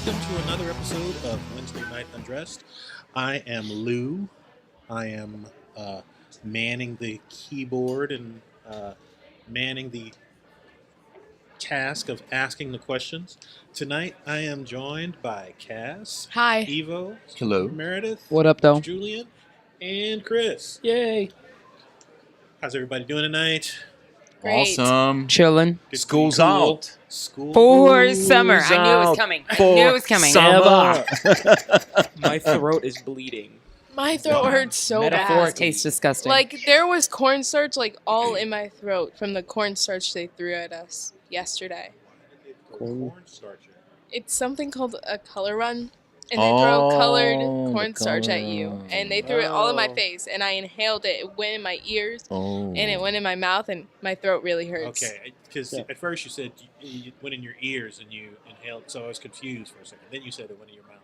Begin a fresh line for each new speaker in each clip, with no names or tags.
welcome to another episode of Wednesday Night Undressed. I am Lou. I am manning the keyboard and manning the task of asking the questions. Tonight I am joined by Cass,
Hi.
Evo,
Hello.
Meredith,
What up, though?
Jullian, and Chris.
Yay.
How's everybody doing tonight?
Great.
Awesome.
Chilling.
Good to
School's
be cool.
out.
School.
For summer.
School's
I knew it was
out
coming. I
for
knew it was coming.
summer.
My throat is bleeding.
My throat hurts so
Metaphor
bad.
tastes disgusting.
Like, there was cornstarch, all in my throat from the cornstarch they threw at us yesterday.
Cornstarch.
It's something called a color run. And they throw colored
the
cornstarch at
color
you.
run.
And they threw it all in my
Oh.
face. And I inhaled it. It went in my ears.
Oh.
And it went in my mouth. And my throat really hurts.
Okay, because
Yeah.
at first you said you went in your ears and you inhaled, so I was confused for a second. Then you said it went in your mouth.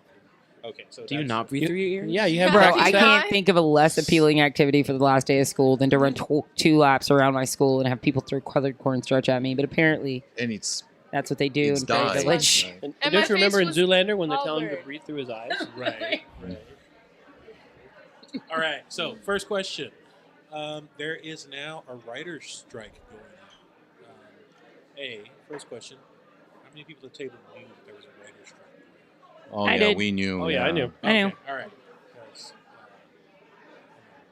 Okay, so
Do you
that's-
not breathe through your ears?
Yeah, you have
Bro,
Bro,
practiced
I
that?
can't think of a less appealing activity for the last day of school than to run two laps around my school and have people throw colored cornstarch at me. But apparently,
And it's
that's what they do
It's
in Prairie
dyed.
Village.
And,
And
don't
my
you remember in
face was
Zoolander when they tell him to
covered.
breathe through his eyes?
Right. All right. So first question: there is now a writer's strike going on. First question: how many people at the table knew that there was a writer's strike?
oh
I
yeah,
did.
we knew.
Oh, yeah, I knew.
I know.
Okay, all right. Because,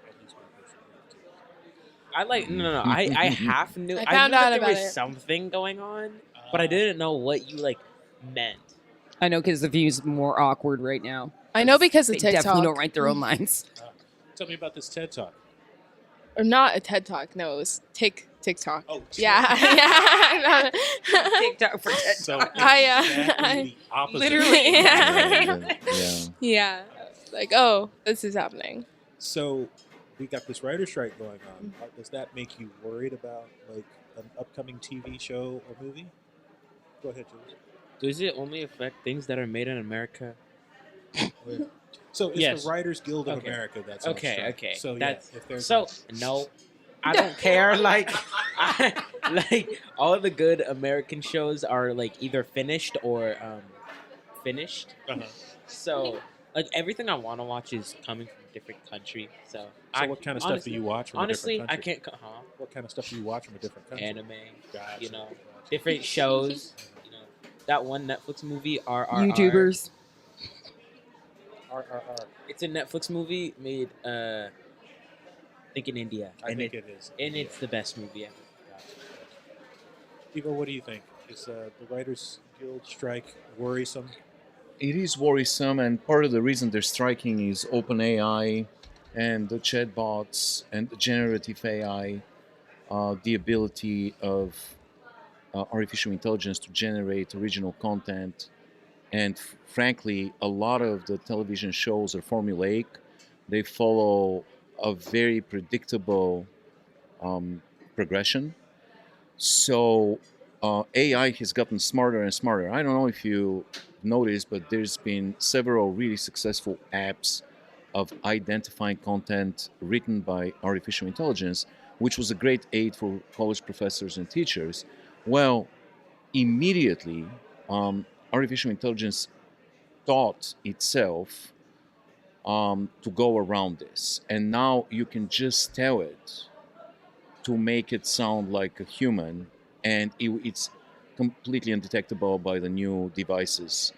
at least one person knew too.
I I half knew.
I found
knew
out
that
about
there was
it.
something going on, but I didn't know what you meant. I know because the view's more awkward right now.
I know because of
They
TikTok.
definitely don't write their own lines.
Tell me about this TED Talk.
Or not a TED Talk. No, it was TikTok.
Oh,
Yeah. yeah.
TikTok for TED
So
Talk.
exactly the opposite.
Literally.
Yeah.
Yeah. Like, oh, this is happening.
So we got this writer strike going on. Does that make you worried about an upcoming TV show or movie? Go ahead, Jules.
Does it only affect things that are made in America?
So it's
Yes.
the Writers Guild of
Okay.
America that's on
Okay,
strike.
okay.
So
That's
yeah, if there's
so no. I don't care. All the good American shows are either finished or finished.
uh-huh.
So everything I want to watch is coming from a different country. So
What kind of stuff do you watch from
honestly,
a different
I
country?
can't.
What kind of stuff do you watch from a different country?
Anime,
Gotcha.
you know, different shows. You know, that one Netflix movie, RRR.
YouTubers.
RRR.
It's a Netflix movie made, I think in India.
I think it is.
And it's the best movie ever.
Ivo, what do you think? Is the Writers Guild strike worrisome?
It is worrisome, and part of the reason they're striking is OpenAI and the chatbots and the generative AI, the ability of artificial intelligence to generate original content. And frankly, a lot of the television shows are formulaic. They follow a very predictable progression. So AI has gotten smarter and smarter. I don't know if you noticed, but there's been several really successful apps of identifying content written by artificial intelligence, which was a great aid for college professors and teachers. Well, immediately, artificial intelligence taught itself to go around this. And now you can just tell it to make it sound like a human, and it's completely undetectable by the new devices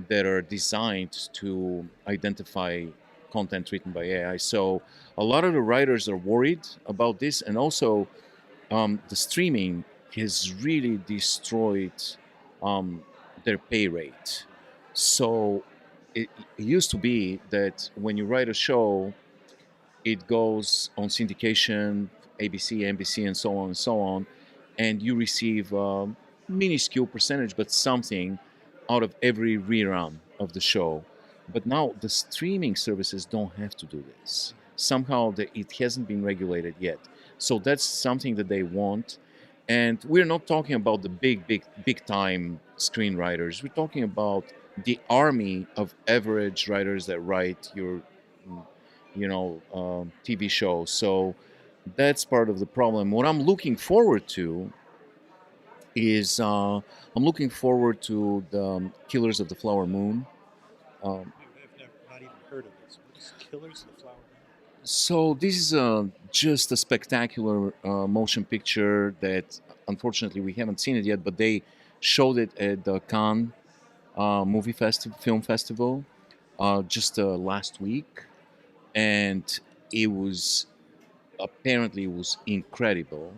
that are designed to identify content written by AI. So a lot of the writers are worried about this, and also the streaming has really destroyed their pay rate. So it used to be that when you write a show, it goes on syndication, ABC, NBC, and so on, and you receive a minuscule percentage, but something out of every rerun of the show. But now the streaming services don't have to do this. Somehow it hasn't been regulated yet. So that's something that they want. And we're not talking about the big time screenwriters. We're talking about the army of average writers that write your, TV shows. So that's part of the problem. What I'm looking forward to is I'm looking forward to the Killers of the Flower Moon. Um,
I've never, not even heard of this. What is Killers of the Flower Moon?
so this is just a spectacular motion picture that unfortunately we haven't seen it yet, but they showed it at the Cannes film festival just last week, and it was apparently it was incredible.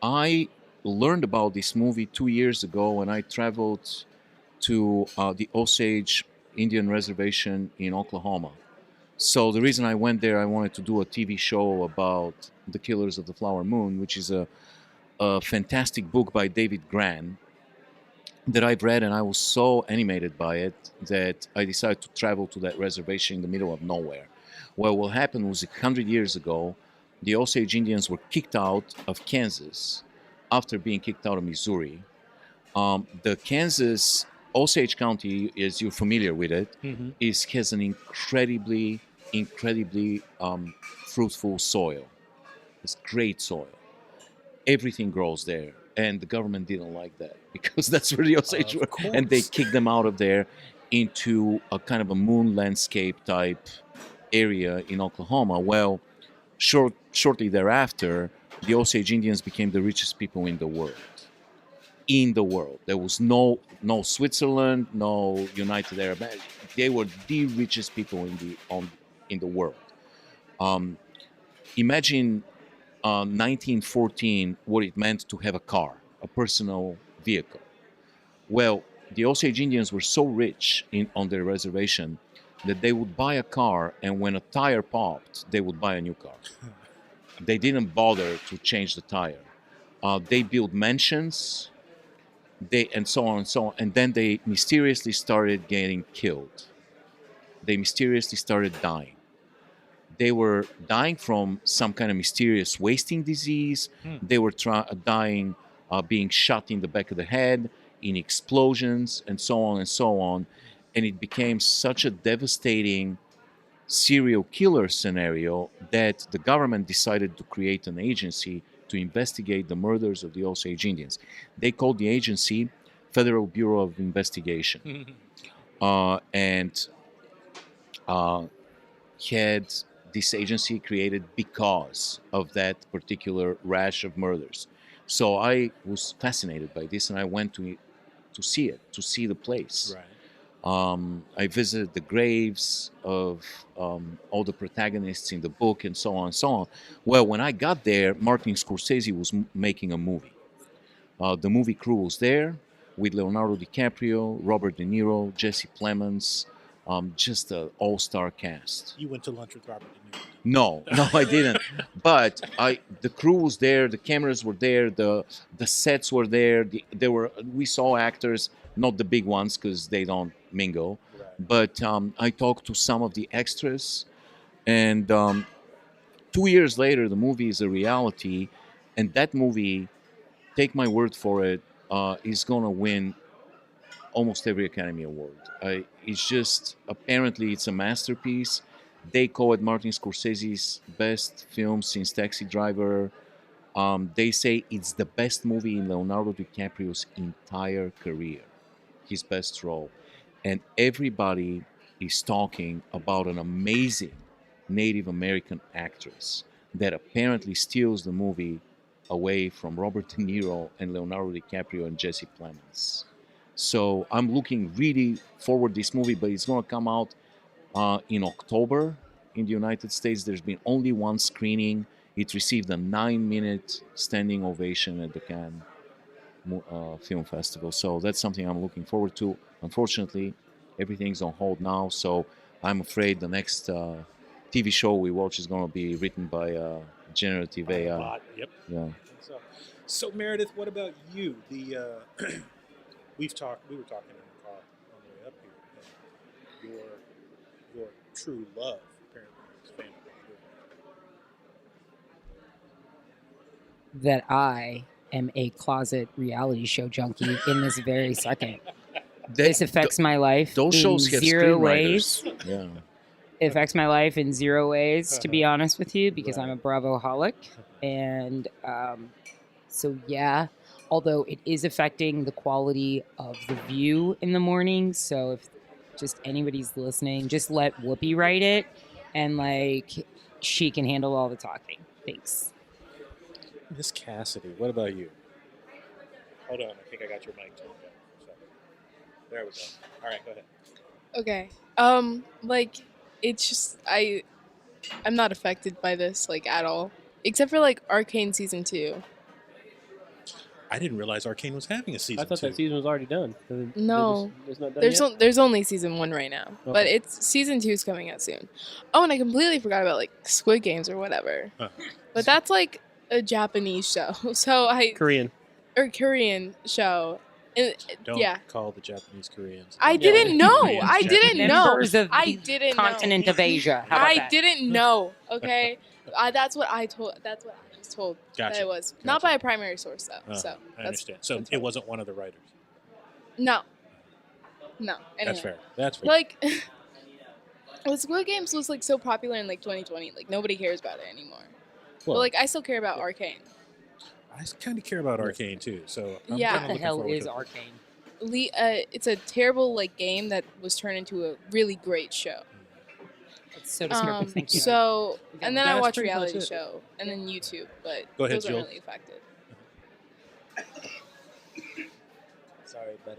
I learned about this movie 2 years ago when I traveled to the Osage Indian Reservation in Oklahoma. So the reason I went there, I wanted to do a TV show about the Killers of the Flower Moon, which is a fantastic book by David Gran that I've read, and I was so animated by it that I decided to travel to that reservation in the middle of nowhere. Well, what happened was 100 years ago, the Osage Indians were kicked out of Kansas after being kicked out of Missouri. The Kansas Osage County, as you're familiar with it, has an incredibly fruitful soil. It's great soil. Everything grows there, and the government didn't like that because that's where the Osage
Of
were, and they
course.
kicked them out of there into a kind of a moon landscape type area in Oklahoma. Well, shortly thereafter, the Osage Indians became the richest people in the world. In the world, there was no Switzerland, no United Arab Emirates. They were the richest people in the world. Um, Imagine 1914, what it meant to have a car, a personal vehicle. Well, the Osage Indians were so rich on their reservation that they would buy a car, and when a tire popped, they would buy a new car. They didn't bother to change the tire. They built mansions, and so on and so on, and then they mysteriously started getting killed. They mysteriously started dying. They were dying from some kind of mysterious wasting disease. They were dying, being shot in the back of the head, in explosions, and so on and so on. And it became such a devastating serial killer scenario that the government decided to create an agency to investigate the murders of the Osage Indians. They called the agency Federal Bureau of Investigation. And had this agency created because of that particular rash of murders. So I was fascinated by this, and I went to see it, to see the place.
Right.
I visited the graves of all the protagonists in the book, and so on and so on. Well, when I got there, Martin Scorsese was making a movie. The movie crew was there with Leonardo DiCaprio, Robert De Niro, Jesse Plemons, just an all-star cast.
You went to lunch with Robert De Niro.
No, I didn't. But the crew was there, the cameras were there, the sets were there. We saw actors, not the big ones because they don't mingle.
Right.
But I talked to some of the extras, and 2 years later, the movie is a reality, and that movie, take my word for it, is gonna win almost every Academy Award. It's just, apparently it's a masterpiece. They call it Martin Scorsese's best film since Taxi Driver. They say it's the best movie in Leonardo DiCaprio's entire career, his best role. And everybody is talking about an amazing Native American actress that apparently steals the movie away from Robert De Niro and Leonardo DiCaprio and Jesse Plemons. So I'm looking really forward to this movie, but it's going to come out in October in the United States. There's been only one screening. It received a 9-minute standing ovation at the Cannes Film Festival. So that's something I'm looking forward to. Unfortunately, everything's on hold now, so I'm afraid the next TV show we watch is going to be written by generative AI.
Bot. Yep.
Yeah.
So Meredith, what about you? We were talking in the car on the way up here. And your true love apparently is Phantom Thread.
That I am a closet reality show junkie in this very second. This affects my life
Those
in
shows have
zero
screenwriters.
ways.
Yeah.
It affects my life in zero ways, to be honest with you, because
Right.
I'm a Bravo-holic. And so, yeah, although it is affecting the quality of the view in the morning. So if just anybody's listening, just let Whoopi write it, and like she can handle all the talking. Thanks.
Miss Cassidy, what about you? Hold on, I think I got your mic turned down. So, there we go. All right, go ahead.
Okay. Like, it's just I'm not affected by this like at all, except for like Arcane season 2.
I didn't realize Arcane was having a season
I thought
2.
that season was already done.
No.
It's not done
There's
yet?
there's only season 1 right now, but
Okay.
it's season 2 is coming out soon. Oh, and I completely forgot about like Squid Games or whatever.
Huh.
But that's like a Japanese show, so
Korean.
or Korean show. And,
Don't
yeah.
call the Japanese Koreans.
I
Don't
didn't
call the
know.
Koreans
I
Japanese.
didn't know.
Members of
I
the
didn't know.
continent of Asia. How about
I
that?
didn't know. Okay, that's what I told. That's what I was told that
Gotcha.
it was. Not
Gotcha.
by a primary source though.
Uh-huh.
So
I
that's,
understand. So
that's
it
fine.
wasn't one of the writers.
No. Anyway.
That's fair. That's fair.
Like, well, Squid Games was like so popular in like 2020. Like nobody cares about it anymore.
Well,
But like I still care about Arcane.
I kind of care about Arcane too. So I'm
Yeah.
kinda
What the
looking
hell
forward
is
to it.
Arcane?
It's a terrible like game that was turned into a really great show.
It's so descriptive. Thank you.
So and then I
That's
watch
pretty much
reality
it.
show and then YouTube, but
Go ahead,
those aren't
Jill.
really affected.
Sorry, but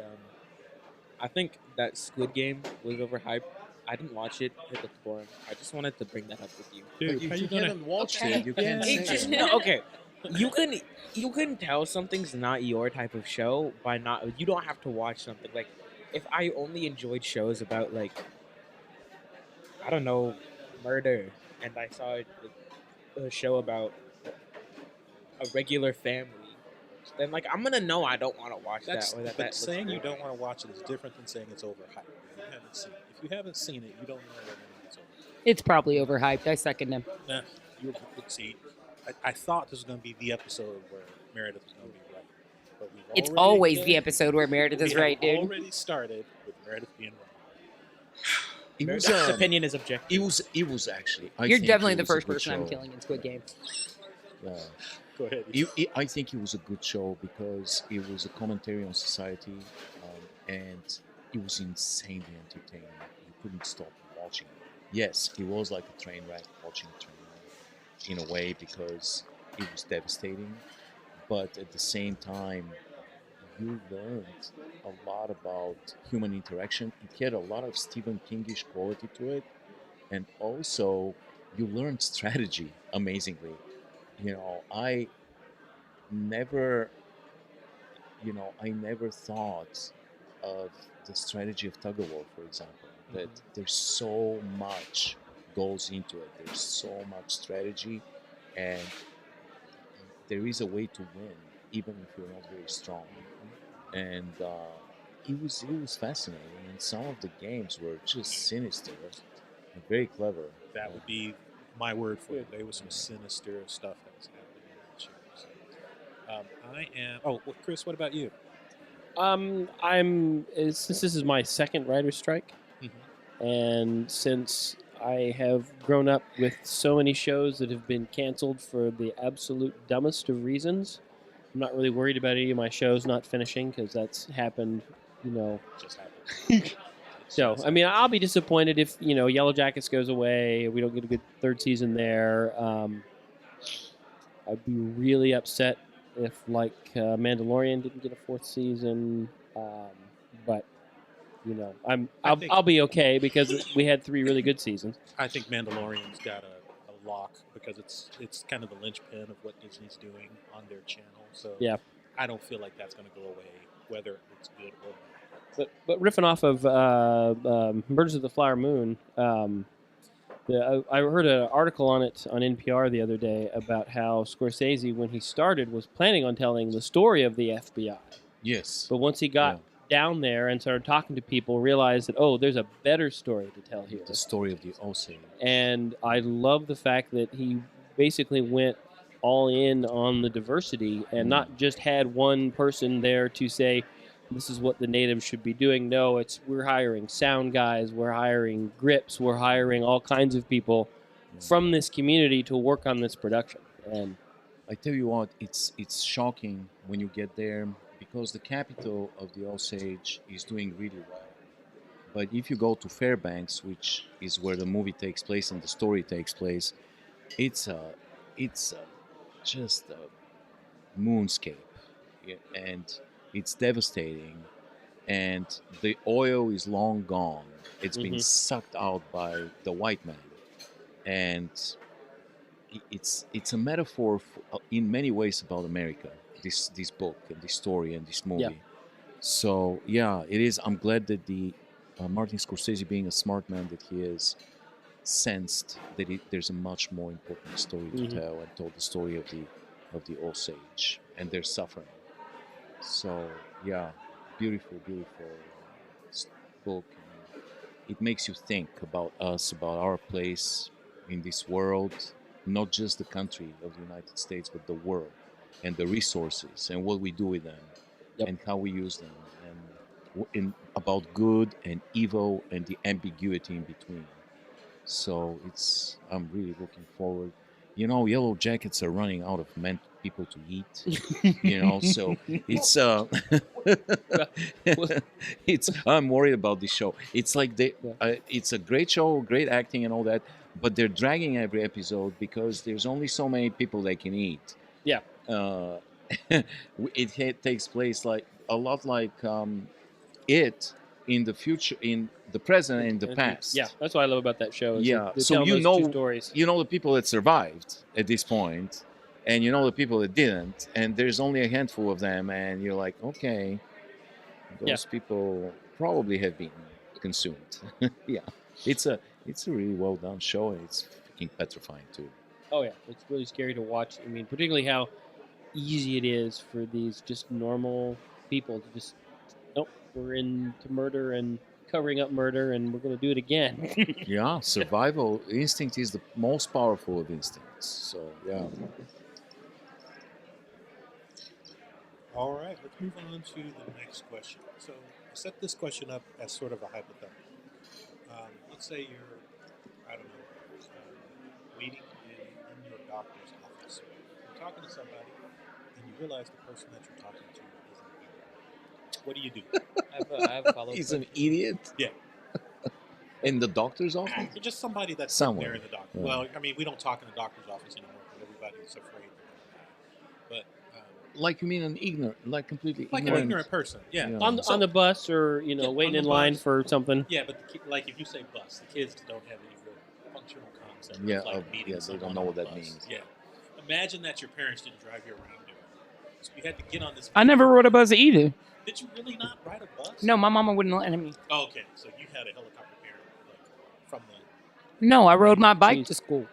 I think that Squid Game was overhyped. I didn't watch it. It looked boring. I just wanted to bring that up with you.
Dude,
If
how
you
you gonna?
haven't watched
Okay.
it, you can't
Yeah.
say
It just
it.
no, okay. You can tell something's not your type of show by not. You don't have to watch something like. If I only enjoyed shows about like, I don't know, murder, and I saw a show about a regular family, then like I'm gonna know I don't want to watch
That's
that. Or that
but
looks
saying you
boring.
don't want to watch it is different than saying it's overhyped. If you haven't seen it, if you haven't seen it, you don't know whether or not it's overhyped.
It's probably overhyped. I second him.
Nah, you see. I thought this was going to be the episode where Meredith was going to be right, but we've
It's
already-
always the episode where Meredith
we
is
have
right, dude.
Already started with Meredith being wrong.
It was,
Meredith's opinion is objective.
it was actually. I
You're
think
definitely
it
the
was a
first
good
person I'm
show.
killing in Squid Game.
Yeah.
Go ahead.
I think it was a good show because it was a commentary on society, and it was insanely entertaining. You couldn't stop watching it. Yes, it was like a train wreck, watching a train wreck in a way because it was devastating, but at the same time, you learned a lot about human interaction. It had a lot of Stephen Kingish quality to it, and also you learned strategy amazingly. You know, I never thought of the strategy of tug of war, for example, that there's so much goes into it. There's so much strategy, and there is a way to win, even if you're not very strong. And it was fascinating. And some of the games were just sinister and very clever.
That would be my word for it. There was some sinister stuff that was happening in that show. So, I am. Oh, well, Chris, what about you?
Since this is my second writer's strike,
Mm-hmm.
and since I have grown up with so many shows that have been canceled for the absolute dumbest of reasons, I'm not really worried about any of my shows not finishing because that's happened,
Just happened.
So, I mean, I'll be disappointed if, Yellow Jackets goes away, we don't get a good third season there. I'd be really upset if, like, Mandalorian didn't get a fourth season. But, I'll be okay because we had 3 really good seasons.
I think Mandalorian's got a lock because it's kind of the linchpin of what Disney's doing on their channel. So
Yeah.
I don't feel like that's going to go away, whether it's good or not.
But riffing off of Birds of the Flower Moon, I heard an article on it on NPR the other day about how Scorsese, when he started, was planning on telling the story of the FBI.
Yes.
But once he got down there and started talking to people, realized that, there's a better story to tell here.
The story of the Osage.
And I love the fact that he basically went all in on the diversity and not just had one person there to say, this is what the natives should be doing. No, we're hiring sound guys, we're hiring grips, we're hiring all kinds of people from this community to work on this production. And
I tell you what, it's shocking when you get there because the capital of the Osage is doing really well. But if you go to Fairbanks, which is where the movie takes place and the story takes place, it's a it's a, just a moonscape, yeah, and it's devastating. And the oil is long gone. It's been
Mhm.
sucked out by the white man, and it's a metaphor in many ways about America. This book and this story and this movie.
Yeah.
So yeah, it is. I'm glad that the Martin Scorsese, being a smart man that he is, sensed that there's a much more important story to
Mhm.
tell, and told the story of the Osage and their suffering. So yeah, beautiful, beautiful book. And it makes you think about us, about our place in this world, not just the country of the United States, but the world, and the resources and what we do with them,
Yep.
and how we use them, and about good and evil and the ambiguity in between. So I'm really looking forward. Yellow Jackets are running out of people to eat. So it's it's I'm worried about this show. It's like it's a great show, great acting and all that, but they're dragging every episode because there's only so many people they can eat.
Yeah.
It takes place like a lot like it in the future, in the present, and in the past.
Yeah, that's what I love about that show. Is
Yeah,
they
so
tell those two stories.
the people that survived at this point, and the people that didn't, and there's only a handful of them, and you're like, okay, those people probably have been consumed. Yeah, it's a really well done show, and it's freaking petrifying too.
Oh yeah, it's really scary to watch. I mean, particularly how easy it is for these just normal people to just, nope, we're into murder and covering up murder, and we're going to do it again.
Yeah, survival instinct is the most powerful of instincts. So yeah.
All right, let's move on to the next question. So I set this question up as sort of a hypothetical. Let's say you're, I don't know, waiting in your doctor's office. You're talking to somebody, and you realize the person that you're talking to is an idiot. What do you do?
I have a follow-up
He's an
question.
idiot.
Yeah.
In the doctor's office?
You're just somebody that's
Somewhere.
there in the doctor.
Yeah.
Well, I mean, we don't talk in the doctor's office anymore because everybody's afraid they're going to die. But
Like you mean an ignorant, like completely
like
ignorant.
an ignorant person, yeah.
Yeah.
on the bus, or
Yeah,
waiting
on
in
the
line
bus.
for something.
Yeah, but like if you say bus, the kids don't have any real functional concept.
Yeah,
of like meeting
yeah, they
someone
don't know
on
what
the
that
bus.
means.
Yeah, imagine that your parents didn't drive you around there, so you had to get on this.
I never rode a bus either.
Did you really not ride a bus?
No, my mama wouldn't let me.
Oh, okay, so you had a helicopter parent, like from the.
No, I rode my bike
Jeez.
to school.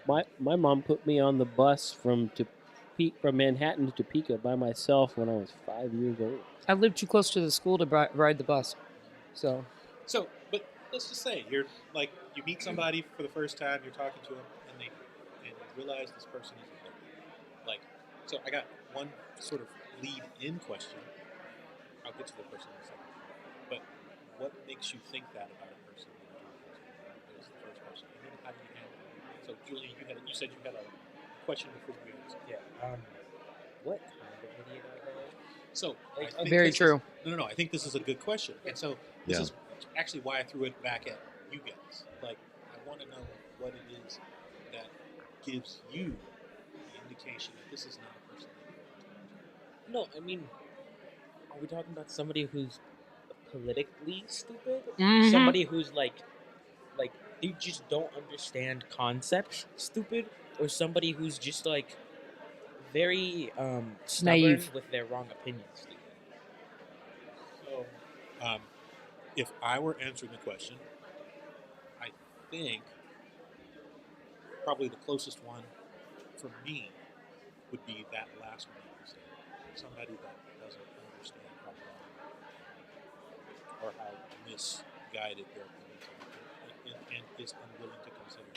My mom put me on the bus from Manhattan to Topeka by myself when I was 5 years old.
I lived too close to the school to ride the bus. So
So, but let's just say you're like you meet somebody for the first time, you're talking to them, and you realize this person is a idiot. Like, so I got one sort of lead-in question. I'll get to the person in a second. But what makes you think that about a person? That was the first person. And then how do you handle it? So, Julian, you said you had a question before you answered.
Yeah. What kind of idiot are they?
So, I think
very
this is-
true.
No. I think this is a good question, and so this
Yeah.
is actually why I threw it back at you guys. Like, I want to know what it is that gives you the indication that this is not a person.
No, I mean, are we talking about somebody who's politically stupid?
Mhm.
Somebody who's like they just don't understand concepts, stupid, or somebody who's just like very stubborn
Naive.
with their wrong opinions, stupid.
So, if I were answering the question, I think probably the closest one for me would be that last one you said. Somebody that doesn't understand how wrong or how misguided their opinions are, and is unwilling to consider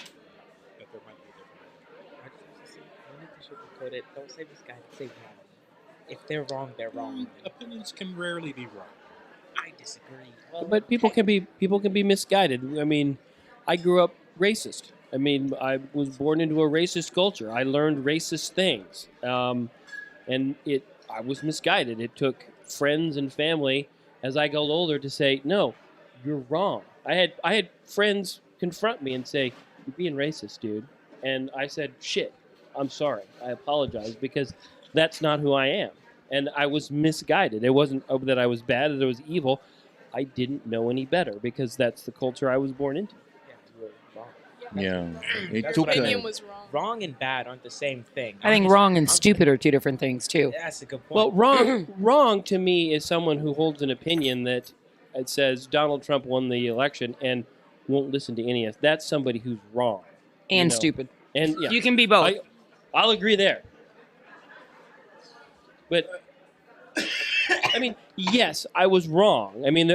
that there might be a different way.
I just have to say, don't need to sugarcoat it. Don't say this guy. Say wrong. If they're wrong, they're wrong.
Opinions can rarely be wrong.
I disagree. Well,
But people can be misguided. I mean, I grew up racist. I mean, I was born into a racist culture. I learned racist things, and I was misguided. It took friends and family as I got older to say, "No, you're wrong." I had friends confront me and say, "You're being racist, dude," and I said, "Shit, I'm sorry. I apologize because that's not who I am." And I was misguided. It wasn't that I was bad, that I was evil. I didn't know any better because that's the culture I was born into.
Yeah, you were wrong.
Yeah, it
That's
took
what I
Opinion
mean.
was wrong.
Wrong and bad aren't the same thing.
I think wrong and stupid are two different things too.
That's a good point.
Well, wrong to me is someone who holds an opinion that it says Donald Trump won the election and won't listen to any of us. That's somebody who's wrong.
And
you know.
stupid.
And yeah,
You can be both.
I'll agree there. But I mean, yes, I was wrong. I mean,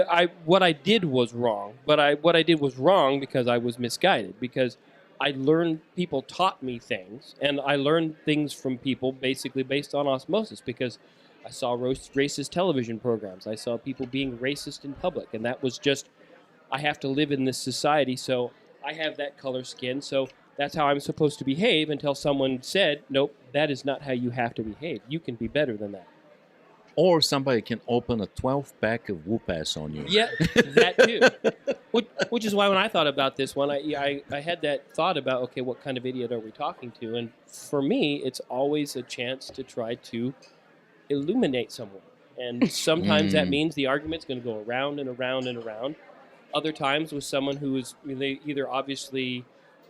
what I did was wrong. But what I did was wrong because I was misguided. Because I learned, people taught me things, and I learned things from people basically based on osmosis. Because I saw racist television programs. I saw people being racist in public, and that was just, I have to live in this society, so I have that color skin, so that's how I'm supposed to behave until someone said, nope, that is not how you have to behave. You can be better than that.
Or somebody can open a 12-pack of whoop-ass on you.
Yeah, that too. Which is why when I thought about this one, I had that thought about, okay, what kind of idiot are we talking to? And for me, it's always a chance to try to illuminate someone. And sometimes that means the argument's going to go around and around and around. Other times with someone who is really either obviously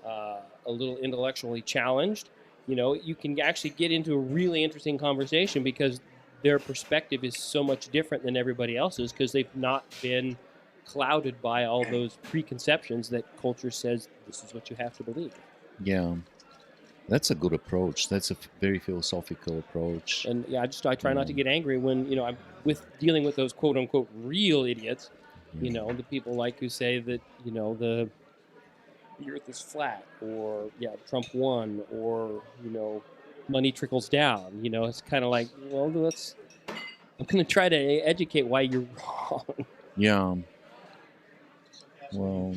a little intellectually challenged, you know, you can actually get into a really interesting conversation because their perspective is so much different than everybody else's because they've not been clouded by all those preconceptions that culture says this is what you have to believe.
Yeah, that's a good approach. That's a very philosophical approach.
And yeah, I try not to get angry when, you know, I'm dealing with those quote unquote real idiots, you know, the people like who say that, you know, the earth is flat, or Trump won, or, you know, money trickles down. You know, it's kind of like, well, I'm going to try to educate why you're wrong.
Yeah. Well,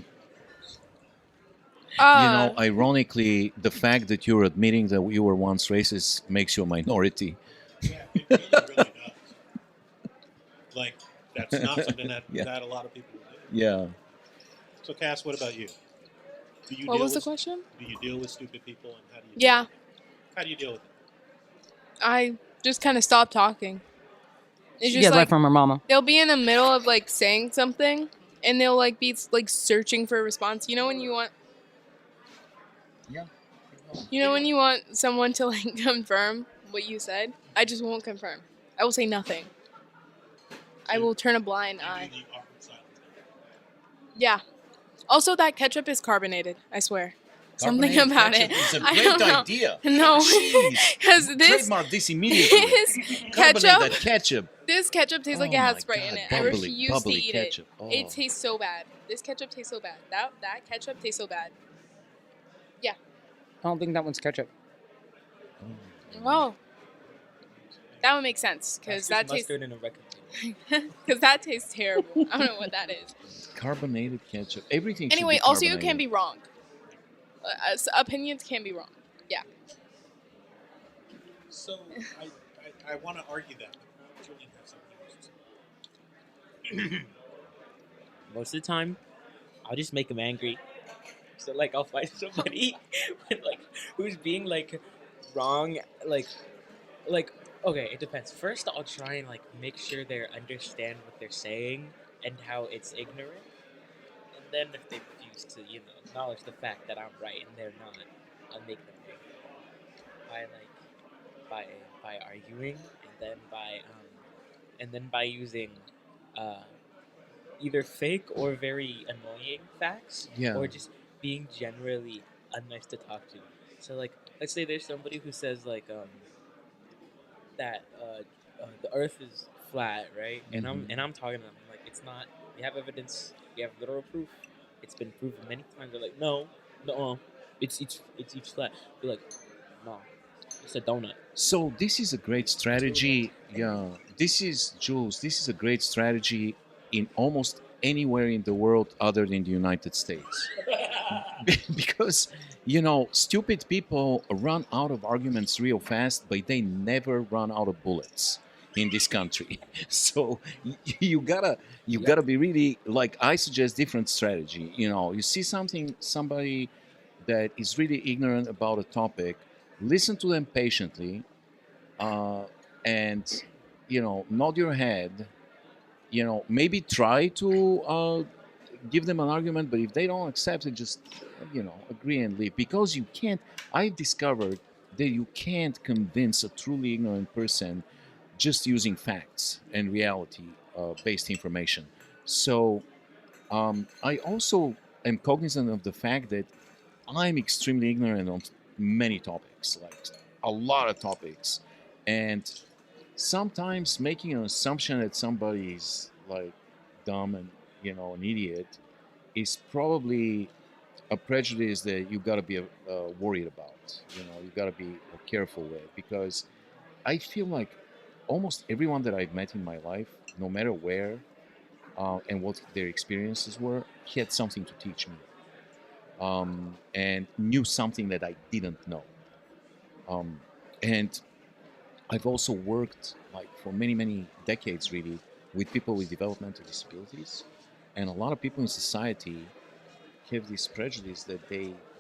you know, ironically, the fact that you're admitting that you were once racist makes you a minority.
Yeah, it really, really does. Like, that's not something that,
Yeah.
that a lot of people do.
Yeah.
So, Cass, what about you? Do you
What
deal
was the
with,
question?
Do you deal with stupid people, and how do you?
Yeah,
How do you deal with it?
I just kind of stopped talking. It's
She
just
got that
like
from her mama.
they'll be in the middle of like saying something, and they'll like be like searching for a response. You know when you want.
Yeah.
You know when you want someone to like confirm what you said? I just won't confirm. I will say nothing. I will turn a blind
You
eye.
do the awkward silence.
Yeah. Also, that ketchup is carbonated. I swear. Something about it.
It's a
I
great
don't know.
idea.
No,
Jeez.
because this
Trademark this immediately.
this
Carbonate
ketchup,
that ketchup.
this ketchup tastes like
Oh
it has
my
Sprite in
God,
it. I
bubbly-
refuse to
bubbly
eat
ketchup.
it.
Oh.
It tastes so bad. This ketchup tastes so bad. That ketchup tastes so bad.
I don't think that one's ketchup.
Oh, that would make sense because that tastes
mustard in a record.
because that tastes terrible. I don't know what that is.
Carbonated ketchup. Everything. should
Anyway,
be
also you
carbonated.
can be wrong. Opinions can be wrong. Yeah.
So, I want to argue that, but Julian has something else to say.
Most of the time, I'll just make them angry. So like I'll find somebody like who's being like wrong, like okay, it depends. First, I'll try and like make sure they understand what they're saying and how it's ignorant. And then if they refuse to, you know, acknowledge the fact that I'm right and they're not, I'll make them angry by arguing, and then by using either fake or very annoying facts,
Yeah.
or just being generally unnice to talk to. So like, let's say there's somebody who says like that the Earth is flat, right? And I'm talking to them like it's not. We have evidence. We have literal proof. It's been proven many times. They're like, no, it's each flat. You're like, no, it's a donut.
So this is a great strategy. Yeah, this is Jules. This is a great strategy in almost anywhere in the world other than the United States. because stupid people run out of arguments real fast, but they never run out of bullets in this country. So you gotta be really, like, I suggest different strategy. You see somebody that is really ignorant about a topic, listen to them patiently, uh, and nod your head. Maybe try to give them an argument, but if they don't accept it, just agree and leave. Because you can't. I've discovered that you can't convince a truly ignorant person just using facts and reality based information. So I also am cognizant of the fact that I'm extremely ignorant on many topics, like a lot of topics, and sometimes making an assumption that somebody is like dumb and an idiot is probably a prejudice that you got to be worried about. You got to be careful with, because I feel like almost everyone that I've met in my life, no matter where and what their experiences were, had something to teach me, and knew something that I didn't know. And I've also worked, like, for many, many decades, really, with people with developmental disabilities, and a lot of people in society have this prejudice that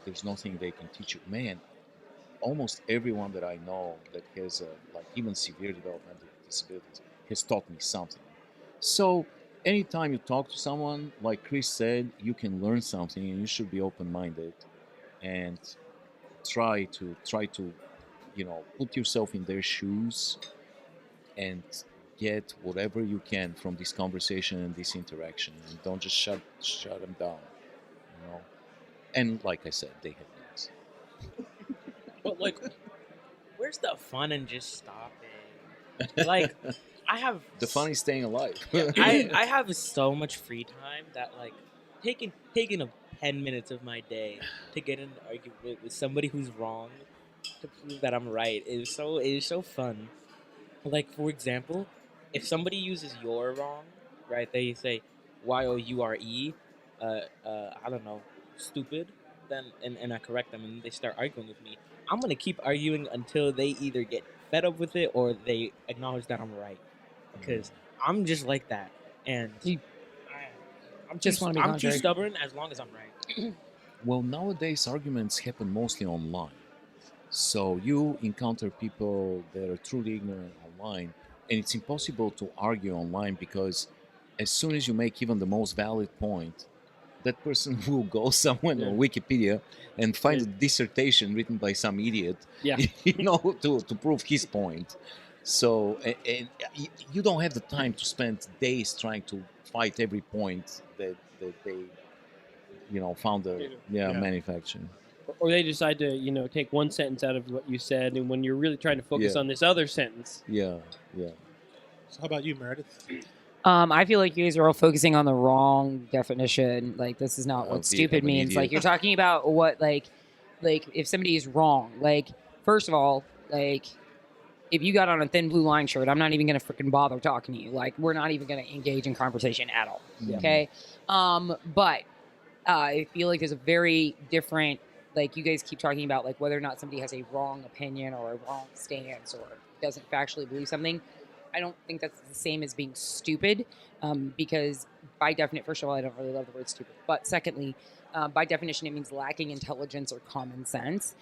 there's nothing they can teach you. Man, almost everyone that I know that has like even severe developmental disabilities has taught me something. So anytime you talk to someone, like Chris said, you can learn something, and you should be open-minded and try to put yourself in their shoes and get whatever you can from this conversation and this interaction, and don't just shut them down. you know and like I said, they have needs.
But like, where's the fun in just stopping? Like, I have
The fun is staying alive.
I have so much free time that, like, taking a 10 minutes of my day to get in an argument with somebody who's wrong to prove that I'm right is so fun. Like, for example, if somebody uses "you're wrong," right? They say "YOURE," I don't know, stupid. Then and I correct them, and they start arguing with me. I'm gonna keep arguing until they either get fed up with it or they acknowledge that I'm right, because I'm just like that, and
You
I'm
just wanna be
I'm too
contrary.
stubborn as long as I'm right.
Well, nowadays arguments happen mostly online. So you encounter people that are truly ignorant online, and it's impossible to argue online, because as soon as you make even the most valid point, that person will go somewhere
Yeah.
on Wikipedia and find
Yeah.
a dissertation written by some idiot,
Yeah.
to prove his point. So, you don't have the time to spend days trying to fight every point that they, found a
Yeah.
manufacturer.
Or they decide to take one sentence out of what you said, and when you're really trying to focus
Yeah.
on this other sentence.
Yeah.
So how about you, Meredith?
I feel like you guys are all focusing on the wrong definition. Like, this is not
Of
what
the-
stupid
of an
means. Like,
idiot.
you're talking about what, like if somebody is wrong. Like, first of all, like, if you got on a thin blue line shirt, I'm not even gonna freaking bother talking to you. Like, we're not even gonna engage in conversation at all.
Yeah.
Okay. But I feel like there's a very different. Like, you guys keep talking about, like, whether or not somebody has a wrong opinion or a wrong stance or doesn't factually believe something. I don't think that's the same as being stupid, because by definition, first of all, I don't really love the word stupid, but secondly, by definition, it means lacking intelligence or common sense.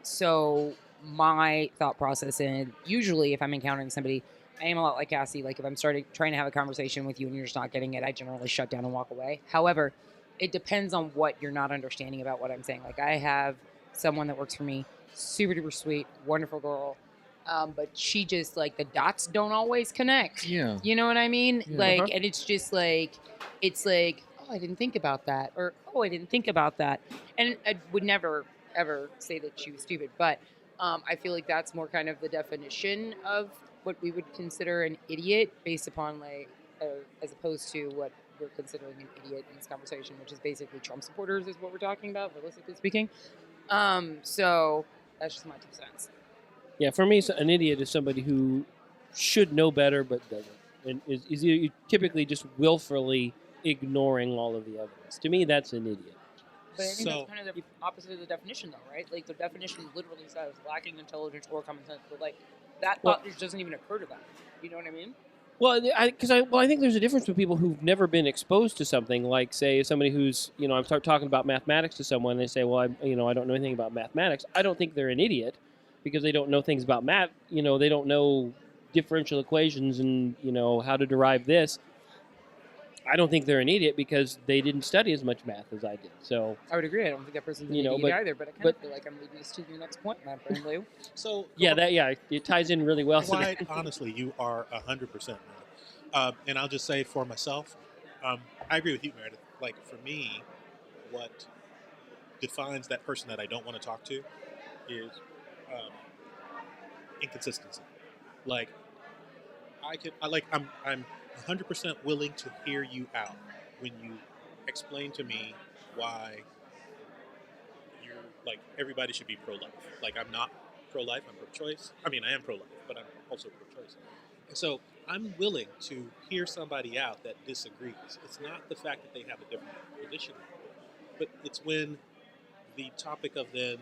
So my thought process, and usually if I'm encountering somebody, I am a lot like Cassie. Like, if I'm trying to have a conversation with you and you're just not getting it, I generally shut down and walk away. However, it depends on what you're not understanding about what I'm saying. Like, I have someone that works for me, super duper sweet, wonderful girl. But she just, like, the dots don't always connect.
Yeah.
You know what I mean?
Yeah.
Like,
Uh-huh.
and it's just like, oh, I didn't think about that. Or, oh, I didn't think about that. And I would never, ever say that she was stupid. But I feel like that's more kind of the definition of what we would consider an idiot, based upon, like, as opposed to what we're considering an idiot in this conversation, which is basically Trump supporters, is what we're talking about, realistically speaking. So that's just my 2 cents.
Yeah, for me, an idiot is somebody who should know better but doesn't, and is typically just willfully ignoring all of the evidence. To me, that's an idiot.
But I think
So-
that's kind of the opposite of the definition, though, right? Like the definition literally says lacking intelligence or common sense, but like that
Well-
thought just doesn't even occur to them. You know what I mean?
Well, I think there's a difference with people who've never been exposed to something, like say somebody who's, I'm start talking about mathematics to someone, and they say, well, I don't know anything about mathematics. I don't think they're an idiot because they don't know things about math. They don't know differential equations and how to derive this. I don't think they're an idiot because they didn't study as much math as I did. So
I would agree. I don't think that person's an
You know,
idiot
but-
either, but I kind
but-
of feel like I'm leading this to your next point, my friend Lou.
So
it ties in really well. to that.
quite honestly, you are 100% right. And I'll just say for myself, I agree with you, Meredith. Like for me, what defines that person that I don't want to talk to is inconsistency. Like I'm 100% willing to hear you out when you explain to me why you're like everybody should be pro-life. Like I'm not pro-life, I'm pro-choice. I mean, I am pro-life, but I'm also pro-choice. And so I'm willing to hear somebody out that disagrees. It's not the fact that they have a different position, but it's when the topic of then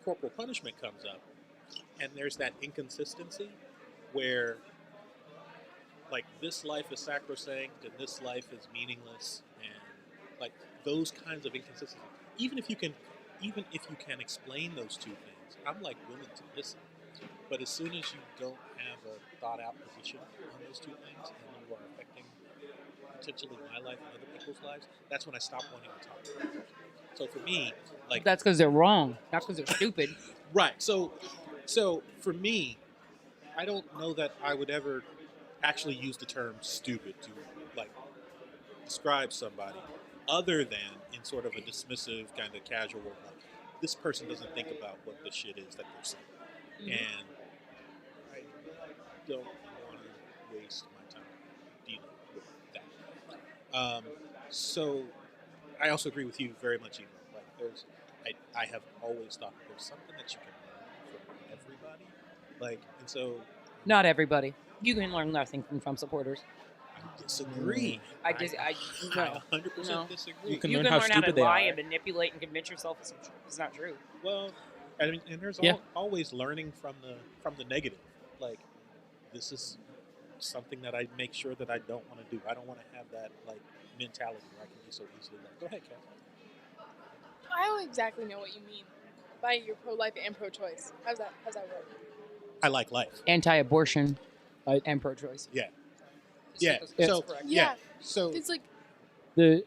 corporal punishment comes up, and there's that inconsistency where, like, this life is sacrosanct and this life is meaningless, and like those kinds of inconsistencies. Even if you can explain those two things, I'm like willing to listen. But as soon as you don't have a thought out position on those two things, and you are affecting potentially my life and other people's lives, that's when I stop wanting to talk to that person. So for me, like
That's because they're wrong, not because they're stupid.
right. So for me, I don't know that I would ever actually use the term stupid to like describe somebody other than in sort of a dismissive kind of casual like this person doesn't think about what the shit is that they're saying. And I don't want to waste my time dealing with that. So I also agree with you very much, Eva. Like I have always thought that there's something that you can learn from everybody. Like, and so
Not everybody. You can learn nothing from Trump supporters.
I disagree.
I
I 100%
No.
disagree.
You can
You
learn
can
how
learn how to
stupid they
lie
are.
and manipulate and convince yourself it's not true.
Well, I mean, and there's
Yeah.
always learning from the negative. Like, this is something that I make sure that I don't want to do. I don't want to have that like mentality where I can be so easily like, go ahead, Cass.
I don't exactly know what you mean by you're pro-life and pro-choice. How's that work?
I like life.
Anti-abortion
I-
and pro-choice.
Yeah.
So
Yeah.
that's
So
correct.
yeah. So
It's like
the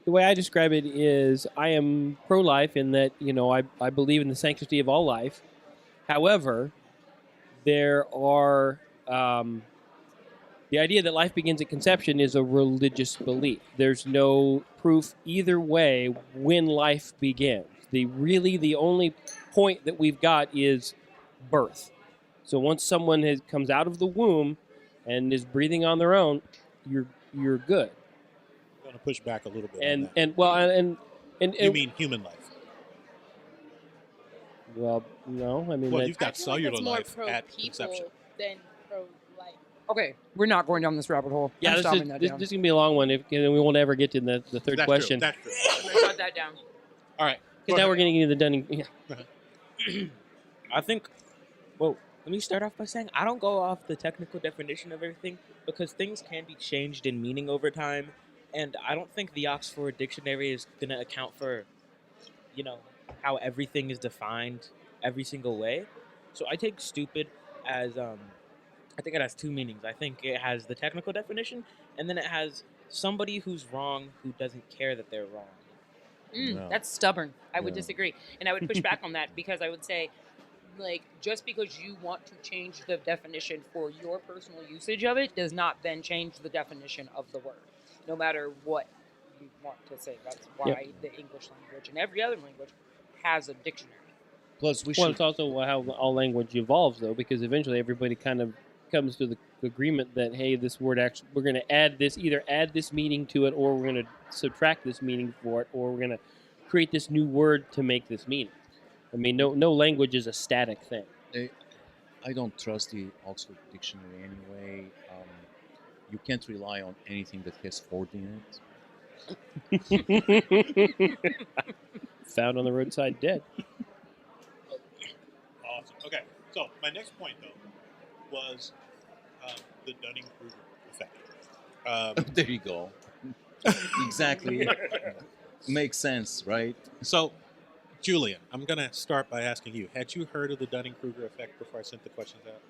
way I describe it is I am pro-life in that I believe in the sanctity of all life. However, there are the idea that life begins at conception is a religious belief. There's no proof either way when life begins. The only point that we've got is birth. So once someone comes out of the womb and is breathing on their own, you're good.
I'm going to push back a little bit.
And
on that.
and well and
You mean human life?
well no, I mean
Well,
that,
you've got
I feel like
cellular
it's more
life
pro
at
people
conception.
than pro-life.
Okay, we're not going down this rabbit hole.
yeah,
I'm
this
stopping
is
that
this,
down.
this is gonna be a long one. And we won't ever get to the third
That's
question
True. That's true.
Shut that down.
All right.
because now we're getting into the Dunning. Yeah.
I think. Well, let me start off by saying I don't go off the technical definition of everything because things can be changed in meaning over time, and I don't think the Oxford Dictionary is going to account for, how everything is defined every single way. So I take stupid as I think it has two meanings. I think it has the technical definition, and then it has somebody who's wrong who doesn't care that they're wrong.
No.
That's stubborn. I would
Yeah.
disagree. And I would push back on that because I would say, like, just because you want to change the definition for your personal usage of it does not then change the definition of the word, no matter what you want to say. That's why the English language and every other language has a dictionary.
Plus, we
Well,
should
it's also how all language evolves, though, because eventually everybody kind of comes to the agreement that hey, this word actually we're going to add this meaning to it, or we're going to subtract this meaning for it, or we're going to create this new word to make this meaning. I mean, no language is a static thing.
I don't trust the Oxford Dictionary anyway. You can't rely on anything that has Ford in it.
Found on the roadside dead.
Awesome. Okay, so my next point though was the Dunning-Kruger effect.
There you go. Exactly. Makes sense, right?
So, Julian, I'm gonna start by asking you: had you heard of the Dunning-Kruger effect before I sent the questions out?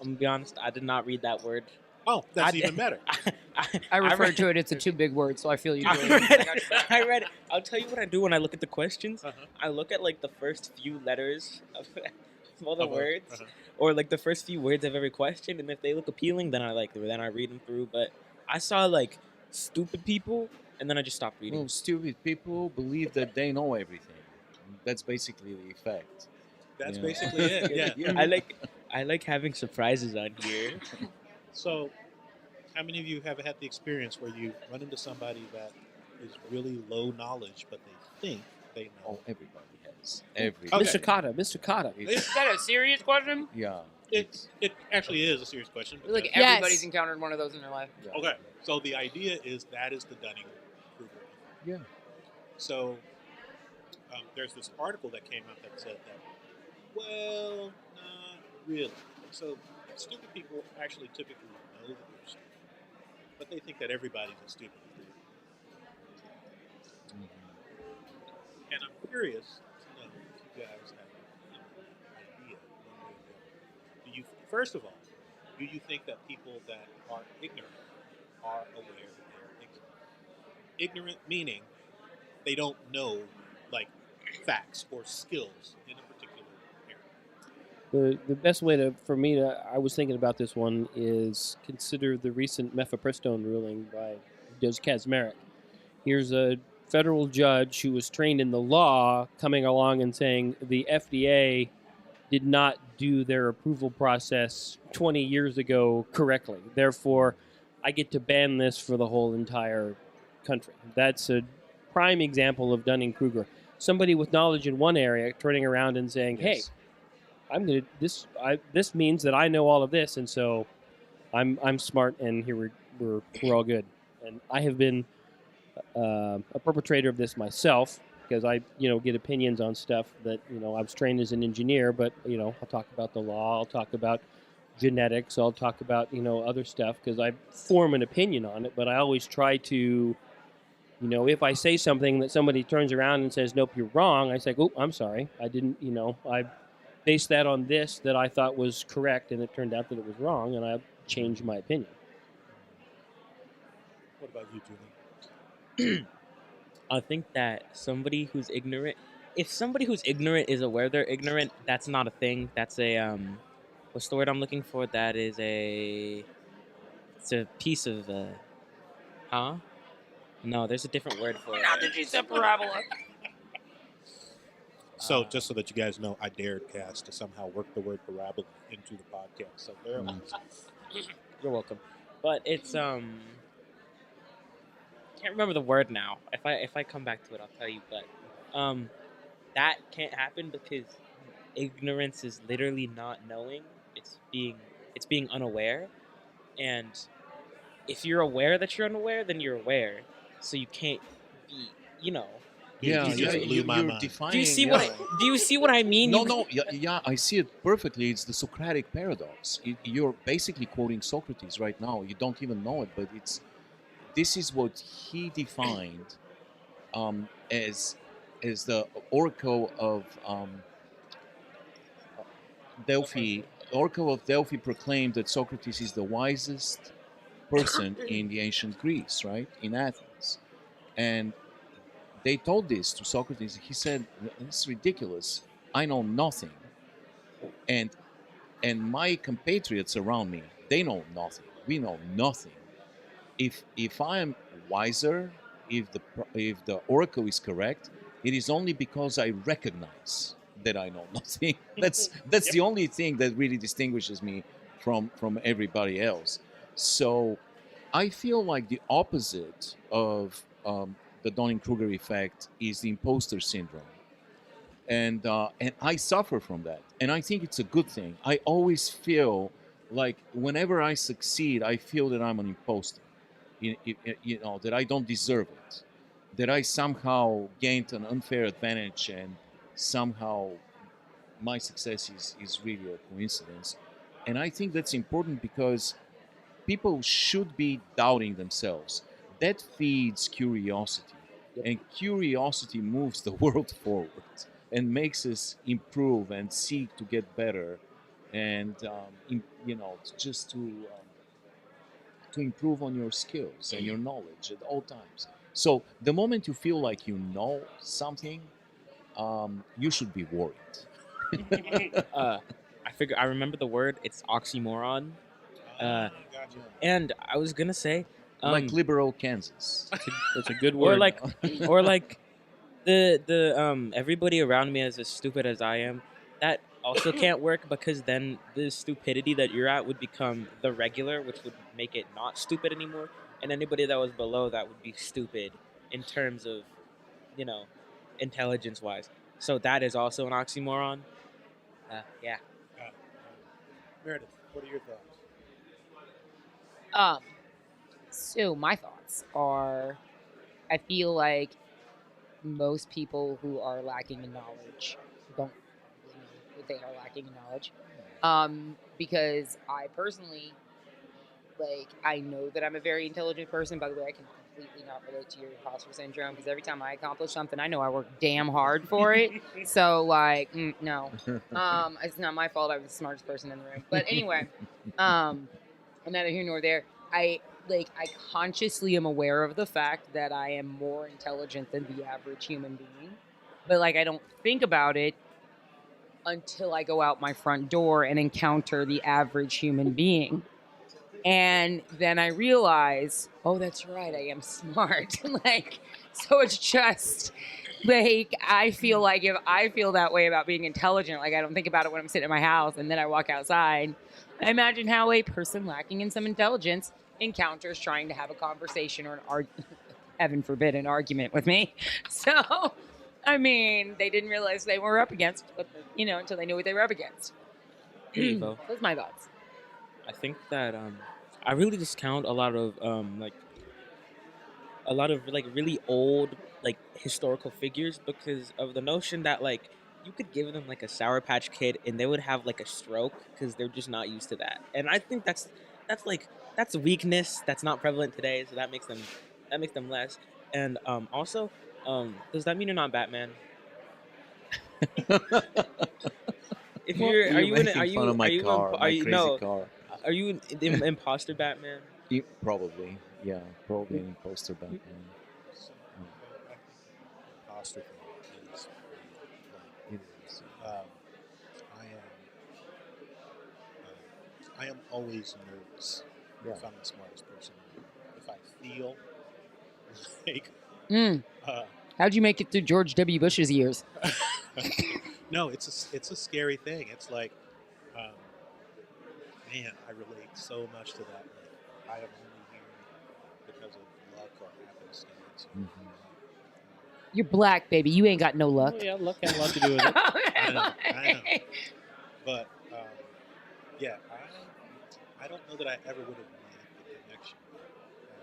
I'm gonna be honest, I did not read that word.
Oh, that's
I-
even better.
I refer
read-
to it. It's a too big word, so I feel you.
I
Julian.
read, I read. I'll tell you what I do when I look at the questions.
Uh-huh.
I look at like the first few letters of all the
Uh-huh,
words,
uh-huh.
or like the first few words of every question, and if they look appealing, then I read them through. But I saw like stupid people, and then I just stopped reading.
Well, stupid people believe that they know everything. That's basically the effect.
That's
you know?
basically it. Yeah.
Yeah.
I like having surprises on here.
So, how many of you have had the experience where you run into somebody that is really low knowledge, but they think they know?
Oh, everybody has. Everybody.
Okay.
Mr. Cotta, Mr. Cotta.
It's-
Is that a serious question?
yeah.
It actually is a serious question.
I feel like
because-
Yes.
everybody's encountered one of those in their life.
yeah.
Okay, so the idea is that is the Dunning-Kruger effect.
Yeah.
So there's this article that came out that said that, well, not really. So stupid people actually typically know that they're stupid, but they think that everybody's as stupid as they are.
Mhm.
And I'm curious to know if you guys have an idea one way or the other. Do you, first of all, do you think that people that are ignorant are aware that they're ignorant? Ignorant meaning they don't know like facts or skills in a particular area.
The best way for me to, I was thinking about this one, is consider the recent mifepristone ruling by Judge Kaczmarek. Here's a federal judge who was trained in the law coming along and saying the FDA did not do their approval process 20 years ago correctly. Therefore, I get to ban this for the whole entire country. That's a prime example of Dunning-Kruger. Somebody with knowledge in one area turning around and saying, "Hey,
Yes.
I'm gonna this means that I know all of this, and so I'm smart, and here we're all good." And I have been a perpetrator of this myself because I get opinions on stuff that I was trained as an engineer, but I'll talk about the law, I'll talk about genetics, I'll talk about other stuff because I form an opinion on it, but I always try to. If I say something that somebody turns around and says, "Nope, you're wrong," I say, "Oh, I'm sorry. I didn't, I based that on this that I thought was correct, and it turned out that it was wrong, and I changed my opinion."
What about you, Julian?
I think that somebody who's ignorant, if somebody who's ignorant is aware they're ignorant, that's not a thing. That's a what's the word I'm looking for? That is it's a piece of huh? No, there's a different word for it.
Not that she's a parabola.
So, just so that you guys know, I dared Cass to somehow work the word parabola into the podcast. So there it was.
You're welcome. But it's can't remember the word now. If I come back to it, I'll tell you. But that can't happen because ignorance is literally not knowing. It's being unaware, and if you're aware that you're unaware, then you're aware. So you can't be,
Yeah,
You just blew my
you're
mind.
defining.
Do you see
yeah.
do you see what I mean?
No,
You-
no, yeah, I see it perfectly. It's the Socratic paradox. You're basically quoting Socrates right now. You don't even know it, but this is what he defined as the oracle of Delphi. Oracle of Delphi proclaimed that Socrates is the wisest person in the ancient Greece, right, in Athens, and they told this to Socrates. He said, "This is ridiculous. I know nothing, and my compatriots around me, they know nothing. We know nothing. If I am wiser, if the oracle is correct, it is only because I recognize that I know nothing. That's the only thing that really distinguishes me from everybody else. So I feel like the opposite of the Dunning-Kruger effect is the imposter syndrome, and I suffer from that, and I think it's a good thing. I always feel like whenever I succeed, I feel that I'm an imposter. that I don't deserve it, that I somehow gained an unfair advantage, and somehow my success is really a coincidence. And I think that's important because people should be doubting themselves. That feeds curiosity,
Yep.
and curiosity moves the world forward and makes us improve and seek to get better, and just to improve on your skills and your knowledge at all times. So the moment you feel like you know something, you should be worried.
I remember the word. It's oxymoron.
Gotcha.
And I was gonna say,
Like liberal Kansas.
It's a good
or
word.
like, or like, the everybody around me is as stupid as I am. That also can't work because then the stupidity that you're at would become the regular, which would make it not stupid anymore. And anybody that was below that would be stupid in terms of, you know, intelligence wise. So that is also an oxymoron. Yeah.
Got it. Meredith, what are your thoughts?
So my thoughts are, I feel like most people who are lacking in knowledge don't really know that they are lacking in knowledge. Because I personally, I know that I'm a very intelligent person. By the way, I can completely not relate to your imposter syndrome because every time I accomplish something, I know I work damn hard for it. So, no. It's not my fault. I'm the smartest person in the room. But anyway, neither here nor there. I consciously am aware of the fact that I am more intelligent than the average human being, but I don't think about it until I go out my front door and encounter the average human being. And then I realize, oh, that's right, I am smart. So it's just I feel like if I feel that way about being intelligent, I don't think about it when I'm sitting in my house and then I walk outside. I imagine how a person lacking in some intelligence encounters trying to have a conversation or heaven forbid, an argument with me. So, I mean, they didn't realize they were up against, until they knew what they were up against.
Evo.
Those my thoughts.
I think that I really discount a lot of really old historical figures because of the notion that you could give them a Sour Patch Kid and they would have a stroke because they're just not used to that. And I think that's a weakness that's not prevalent today, so that makes them less. And also, does that mean you're not Batman? If you're are you in
making fun of my car, my crazy car?
Are you an imposter Batman?
Probably, yeah, probably an imposter Batman.
So, I think the imposter thing is
It is.
I am always nervous
Yeah.
if I'm the smartest person. If I feel like
How'd you make it through George W. Bush's years?
no, it's a scary thing. It's like, man, I relate so much to that. I am only here because of luck or happenstance.
You're black, baby. You ain't got no luck.
Oh, yeah, luck had a lot to do with it.
I know. But yeah, I don't know that I ever would have made the connection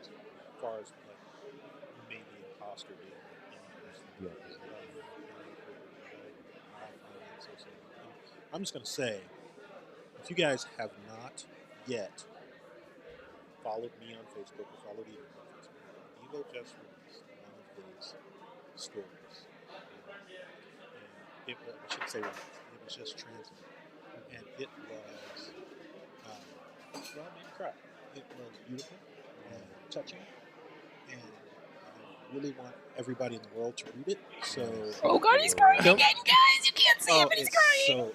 as far as maybe imposter being. I'm just gonna say, if you guys have not yet followed me on Facebook or followed Evo on Facebook, Evo just released one of his stories. And I should say released. It was just transmitted, and it was well, man, crap. It was beautiful and touching, and I really want everybody in the world to read it. So,
Oh God, he's crying again, guys! You can't see him, but he's crying.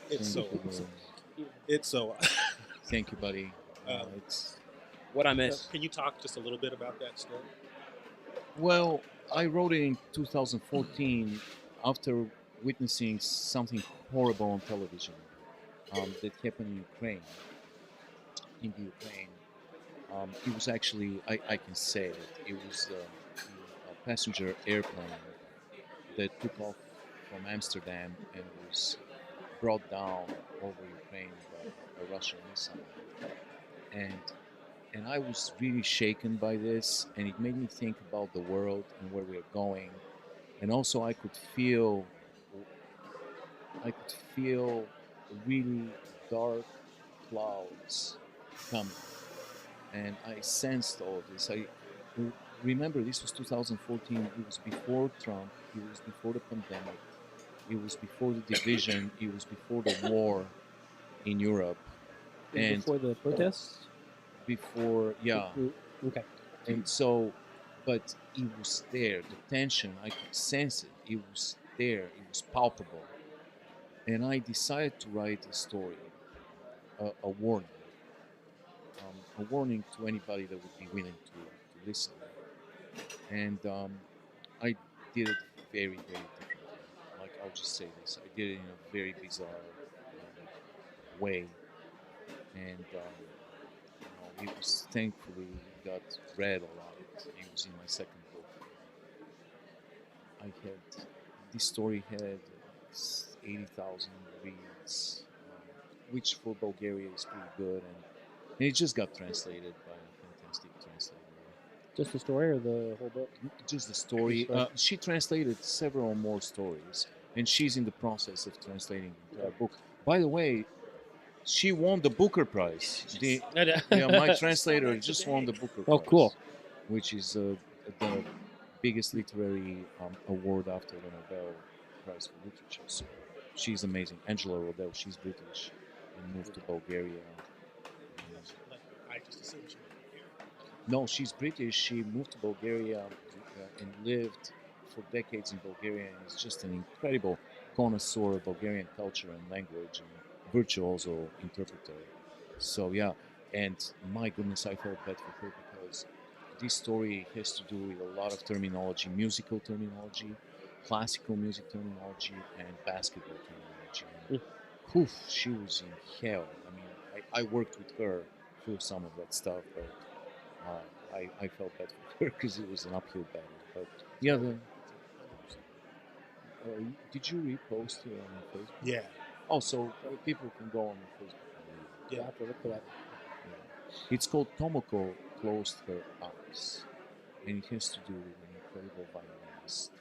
It's so.
Thank you, buddy. It's
What I miss?
Can you talk just a little bit about that story?
Well, I wrote it in 2014 after witnessing something horrible on television that happened in Ukraine. In the Ukraine, it was actually, I can say it, it was a passenger airplane that took off from Amsterdam and was brought down over Ukraine by a Russian missile. And and I was really shaken by this, and it made me think about the world and where we're going, and also I could feel really dark clouds coming, and I sensed all this. Remember this was 2014. It was before Trump. It was before the pandemic. It was before the division. It was before the war in Europe, and
before the protests.
before
Okay.
and so, but it was there. The tension, I could sense it. It was there. It was palpable, and I decided to write a story, a warning, a warning to anybody that would be willing to listen. And I did it very, very differently. Like, I'll just say this: I did it in a very bizarre way, and it was thankfully got read a lot. It was in my second book. I had this story had 80,000 reads, which for Bulgaria is pretty good, and it just got translated by a fantastic translator.
Just the story or the whole book?
Just the story. She translated several more stories, and she's in the process of translating the entire book. By the way, she won the Booker Prize. My translator just won the Booker Prize.
Oh, cool.
Which is the biggest literary award after the Nobel Prize for Literature. So she's amazing. Angela Rodell, she's British and moved to Bulgaria.
I just assumed she was here.
No, she's British. She moved to Bulgaria and lived for decades in Bulgaria, and is just an incredible connoisseur of Bulgarian culture and language, and virtuoso interpreter. So yeah, and my goodness, I felt bad for her because this story has to do with a lot of terminology, musical terminology, classical music terminology, and basketball terminology. And, she was in hell. I mean, I worked with her through some of that stuff, but I felt bad for her because it was an uphill battle. But yeah, did you repost it on Facebook?
Yeah.
Oh, so people can go on Facebook and read it.
Yeah.
I have to look for that.
Yeah. It's called Tomoko Closed Her Eyes, and it has to do with an incredible violinist,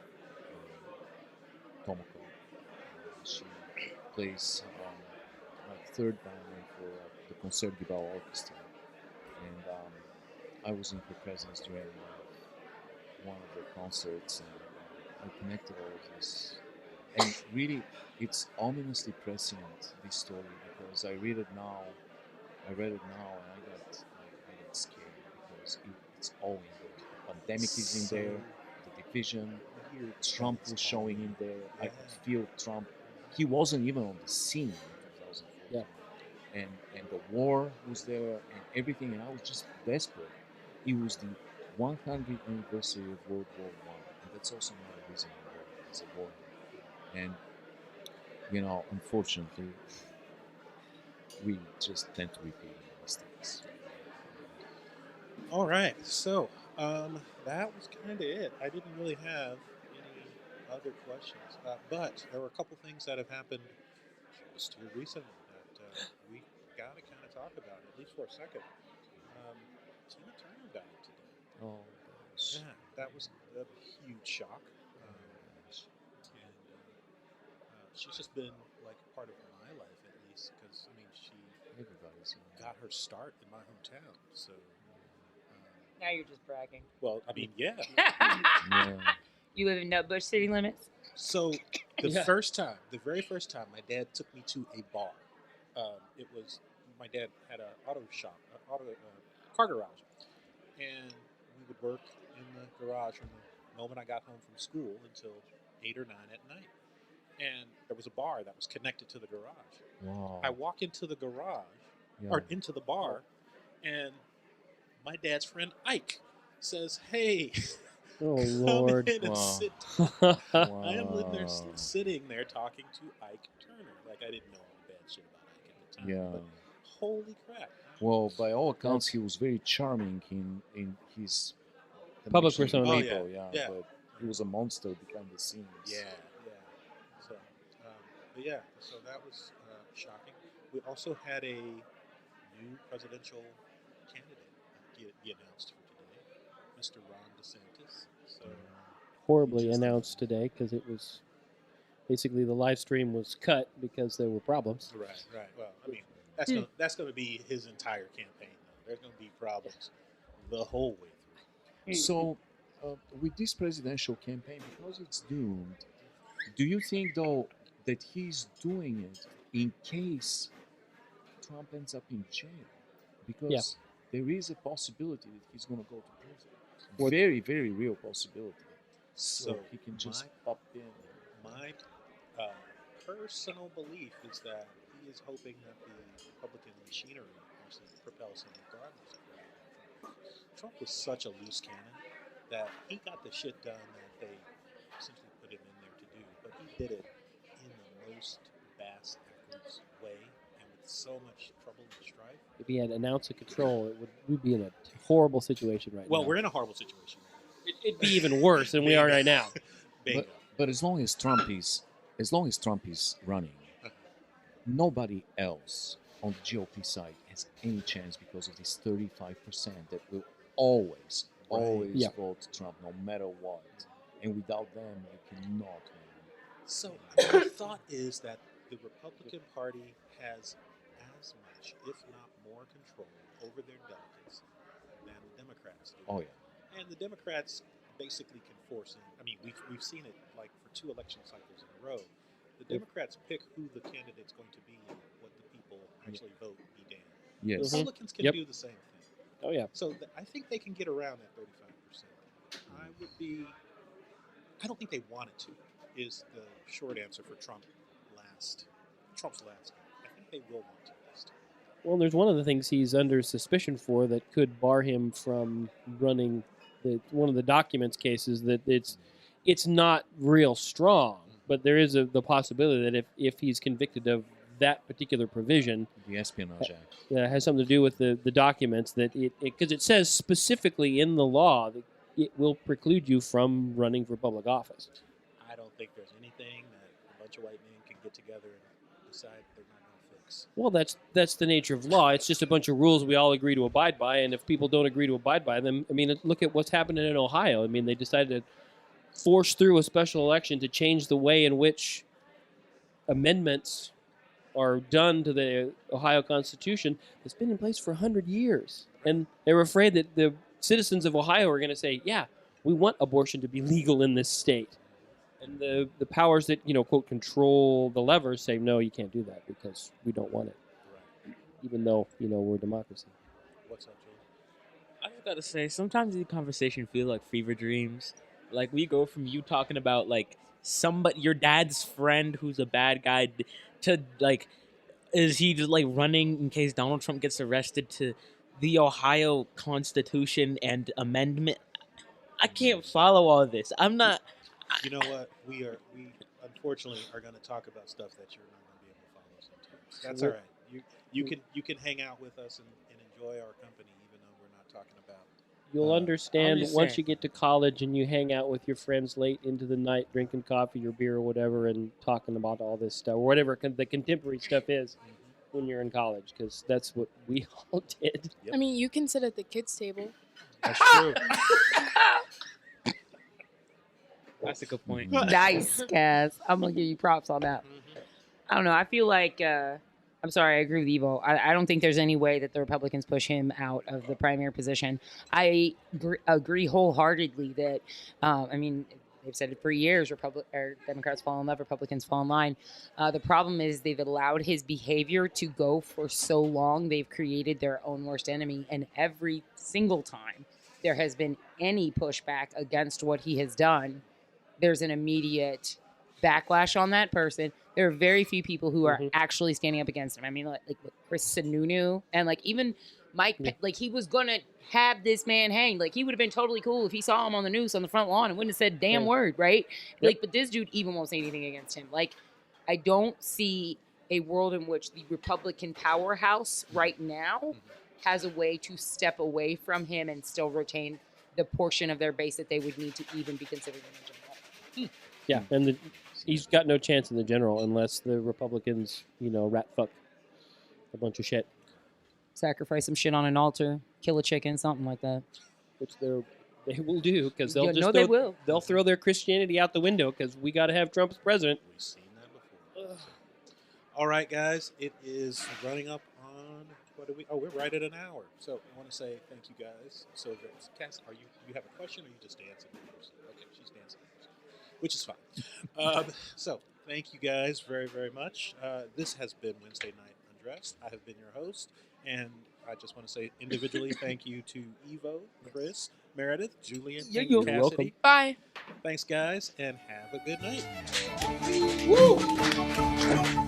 Tomoko. She plays like third violin for the Concertgebouw Orchestra, and I was in her presence during one of the concerts, and I connected all of this. And really, it's ominously prescient, this story, because I read it now, and I got scared because it's all in there. The pandemic is in there, the division, Trump was showing in there. I could feel Trump. He wasn't even on the scene in 2014.
Yeah.
And the war was there and everything, and I was just desperate. It was the 100th anniversary of World War I, and that's also not a reason to war. It's a war. And unfortunately, we just tend to repeat mistakes.
All right, so that was kind of it. I didn't really have any other questions, but there were a couple things that have happened just here recently that we got to kind of talk about, at least for a second. Tina Turner died today.
Oh gosh.
Yeah, that was a huge shock. And she's just been like a part of my life, at least, because I mean, she
Everybody's
got her start in my hometown. So,
Now you're just bragging.
well, I mean, yeah.
Yeah.
You live in Nutbush city limits?
So the very first time, my dad took me to a bar. It was my dad had an auto shop, car garage, and we would work in the garage from the moment I got home from school until 8 or 9 at night. And there was a bar that was connected to the garage.
Wow.
I walk into the garage
Yeah.
or into the bar, and my dad's friend Ike says, "Hey,
Oh,
come
Lord.
in and
Wow.
sit."
Wow.
I am sitting there talking to Ike Turner. Like, I didn't know all the bad shit about Ike at the time.
Yeah.
But holy crap.
Well, by all accounts, he was very charming in his
Public
connection with
persona.
people,
Yeah.
but he was a monster behind the scenes.
Yeah. So, but yeah, so that was shocking. We also had a new presidential candidate he announced for today, Mr. Ron DeSantis. So
Horribly
Just-
announced today because it was basically the live stream was cut because there were problems.
right. Well, I mean, that's gonna be his entire campaign. Though. There's gonna be problems the whole way through.
So, with this presidential campaign, because it's doomed, do you think though that he's doing it in case Trump ends up in jail? Because there is a possibility that he's going to go to prison. Very, very real possibility. So he can just pop in.
My personal belief is that he is hoping that the Republican machinery actually propels him regardless of whether Trump was such a loose cannon that he got the shit done that they essentially put him in there to do, but he did it in the most bass-backwards way and with so much trouble and strife.
If he had an ounce of control, we'd be in a horrible situation right now.
Well, we're in a horrible situation right
It'd be even worse than we are right now.
now. Bingo.
But as long as Trump is running, nobody else on the GOP side has any chance because of this 35% that will always
Yeah.
vote Trump no matter what. And without them, you cannot win.
So my thought is that the Republican Party has as much, if not more, control over their delegates than the Democrats do.
Oh yeah.
And the Democrats basically can force in. I mean, we've seen it like for 2 election cycles in a row. The Democrats pick who the candidate's going to be and what the people actually vote be damned.
Yes.
Republicans can
Yep.
do the same thing.
Oh yeah.
So I think they can get around that 35%. I don't think they wanted to, is the short answer for Trump's last game. I think they will want to this time.
Well, there's one of the things he's under suspicion for that could bar him from running one of the documents cases that it's not real strong, but there is the possibility that if he's convicted of that particular provision,
The Espionage Act.
that has something to do with the documents, that because it says specifically in the law that it will preclude you from running for public office.
I don't think there's anything that a bunch of white men can get together and decide they're not going to fix.
Well, that's the nature of law. It's just a bunch of rules we all agree to abide by, and if people don't agree to abide by them, I mean, look at what's happening in Ohio. I mean, they decided to force through a special election to change the way in which amendments are done to the Ohio Constitution that's been in place for 100 years. And they're afraid that the citizens of Ohio are going to say, yeah, we want abortion to be legal in this state. And the powers that, quote, control the levers say, no, you can't do that because we don't want it.
Right.
Even though, we're a democracy.
What's up, Joe?
I just gotta say, sometimes the conversation feels like fever dreams. Like we go from you talking about like your dad's friend who's a bad guy to like, is he just like running in case Donald Trump gets arrested, to the Ohio Constitution and amendment. I can't follow all this. I'm not.
You know what? We unfortunately are going to talk about stuff that you're not going to be able to follow sometimes. That's all right. You can hang out with us and enjoy our company, even though we're not talking about.
You'll understand
I'm just
once
saying.
you get to college and you hang out with your friends late into the night, drinking coffee or beer or whatever, and talking about all this stuff, or whatever the contemporary stuff is when you're in college, because that's what we all did.
Yep.
I mean, you can sit at the kids' table.
That's true.
That's a good point.
Nice, Cass. I'm gonna give you props on that. I don't know. I feel like I'm sorry. I agree with Evo. I don't think there's any way that the Republicans push him out of the primary position. I agree wholeheartedly that I mean, they've said it for years. Democrats fall in love, Republicans fall in line. The problem is they've allowed his behavior to go for so long. They've created their own worst enemy, and every single time there has been any pushback against what he has done, there's an immediate backlash on that person. There are very few people who are actually standing up against him. I mean, like Chris Sununu and like even Mike, like he was going to have this man hanged. Like he would have been totally cool if he saw him on the news on the front lawn and wouldn't have said a damn word, right? Like, but this dude even won't say anything against him. Like, I don't see a world in which the Republican powerhouse right now has a way to step away from him and still retain the portion of their base that they would need to even be considered in the general.
Yeah, and he's got no chance in the general unless the Republicans, rat fuck a bunch of shit.
sacrifice some shit on an altar, kill a chicken, something like that.
Which they will do because they'll
Yeah,
just
no,
throw,
they will.
they'll throw their Christianity out the window because we got to have Trump as president.
We've seen that before. All right, guys, it is running up on what are we? Oh, we're right at an hour. So I want to say thank you guys. So, Cass, are you have a question or are you just dancing? Okay, she's dancing, which is fine. So thank you guys very, very much. This has been Wednesday Night Undressed. I have been your host, and I just want to say individually thank you to Evo, Chris, Meredith, Julian, and
You're
Cassidy.
welcome.
Bye.
Thanks, guys, and have a good night.
Woo!